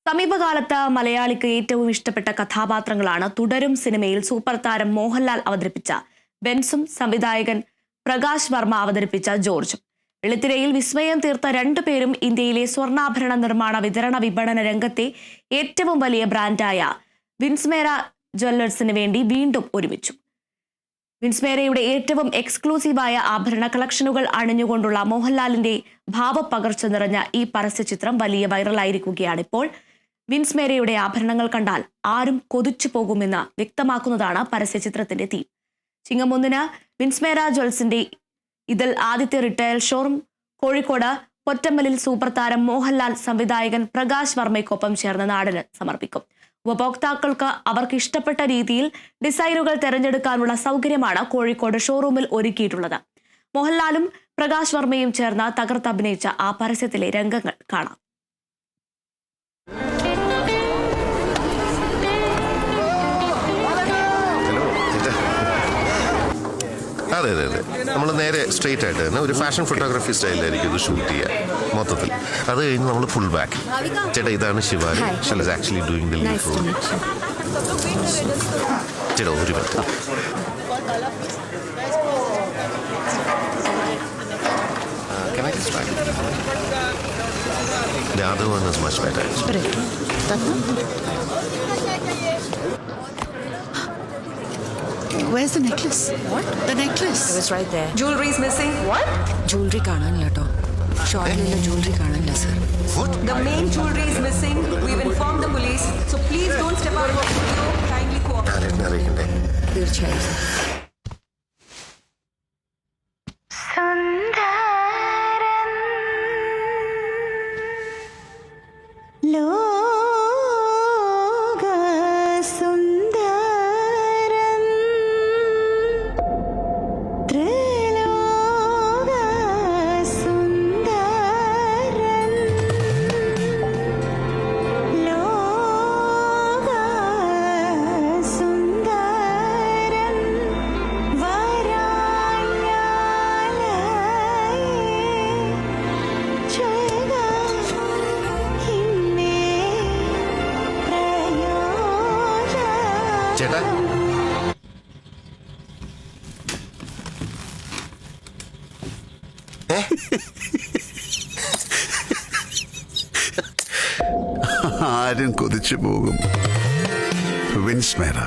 സമീപകാലത്ത് മലയാളിക്ക് ഏറ്റവും ഇഷ്ടപ്പെട്ട കഥാപാത്രങ്ങളാണ് തുടരും സിനിമയിൽ സൂപ്പർ താരം മോഹൻലാൽ അവതരിപ്പിച്ച ബെൻസും സംവിധായകൻ പ്രകാശ് വർമ്മ അവതരിപ്പിച്ച ജോർജും. വെള്ളിത്തിരയിൽ വിസ്മയം തീർത്ത രണ്ടുപേരും ഇന്ത്യയിലെ സ്വർണ്ണാഭരണ നിർമ്മാണ വിതരണ വിപണന രംഗത്തെ ഏറ്റവും വലിയ ബ്രാൻഡായ വിൻസ്മേര ജ്വല്ലേഴ്സിന് വേണ്ടി വീണ്ടും ഒരുമിച്ചു. വിൻസ്മേരയുടെ ഏറ്റവും എക്സ്ക്ലൂസീവായ ആഭരണ കളക്ഷനുകൾ അണിഞ്ഞുകൊണ്ടുള്ള മോഹൻലാലിന്റെ ഭാവപ്പകർച്ച നിറഞ്ഞ ഈ പരസ്യചിത്രം വലിയ വൈറലായിരിക്കുകയാണിപ്പോൾ. വിൻസ്മേരയുടെ ആഭരണങ്ങൾ കണ്ടാൽ ആരും കൊതിച്ചു പോകുമെന്ന് വ്യക്തമാക്കുന്നതാണ് പരസ്യചിത്രത്തിന്റെ തീം. ചിങ്ങം 1 വിൻസ്മേര ജ്വൽസിന്റെ ഇതിൽ ആദ്യത്തെ റിട്ടയർ ഷോറൂം കോഴിക്കോട് പൊറ്റമ്മലിൽ സൂപ്പർ താരം മോഹൻലാൽ സംവിധായകൻ പ്രകാശ് വർമ്മയ്ക്കൊപ്പം ചേർന്ന് നാടിന് സമർപ്പിക്കും. ഉപഭോക്താക്കൾക്ക് അവർക്ക് ഇഷ്ടപ്പെട്ട രീതിയിൽ ഡിസൈനുകൾ തിരഞ്ഞെടുക്കാനുള്ള സൗകര്യമാണ് കോഴിക്കോട് ഷോറൂമിൽ ഒരുക്കിയിട്ടുള്ളത്. മോഹൻലാലും പ്രകാശ് വർമ്മയും ചേർന്ന് തകർത്തഭിനയിച്ച ആ പരസ്യത്തിലെ രംഗങ്ങൾ കാണാം. അതെ അതെ അതെ നമ്മൾ നേരെ സ്ട്രെയിറ്റ് ആയിട്ട് തന്നെ ഒരു ഫാഷൻ ഫോട്ടോഗ്രാഫി സ്റ്റൈലിലായിരിക്കും ഇത് ഷൂട്ട് ചെയ്യുക മൊത്തത്തിൽ. അത് കഴിഞ്ഞ് നമ്മൾ ഫുൾ ബാക്ക്. ചേട്ടാ ഇതാണ് Shivani. She is actually doing the lead role. ചേട്ടാ ഒരു minute. Can I just try? The other one is much better. Where's the necklace? What? The necklace. It was right there. Jewelry is missing. What? Jewelry കാണാനില്ല കേട്ടോ. ഷോപ്പിലുള്ള jewelry കാണാനില്ല sir. The main jewelry is missing. We've informed the police. So please don't step out of the studio. Kindly cooperate. അറിയിക്കണ്ടേ? തീർച്ചയായും sir. ചേട്ടാ ആരും കൊതിച്ചു പോകും. വിൻസ്മേര.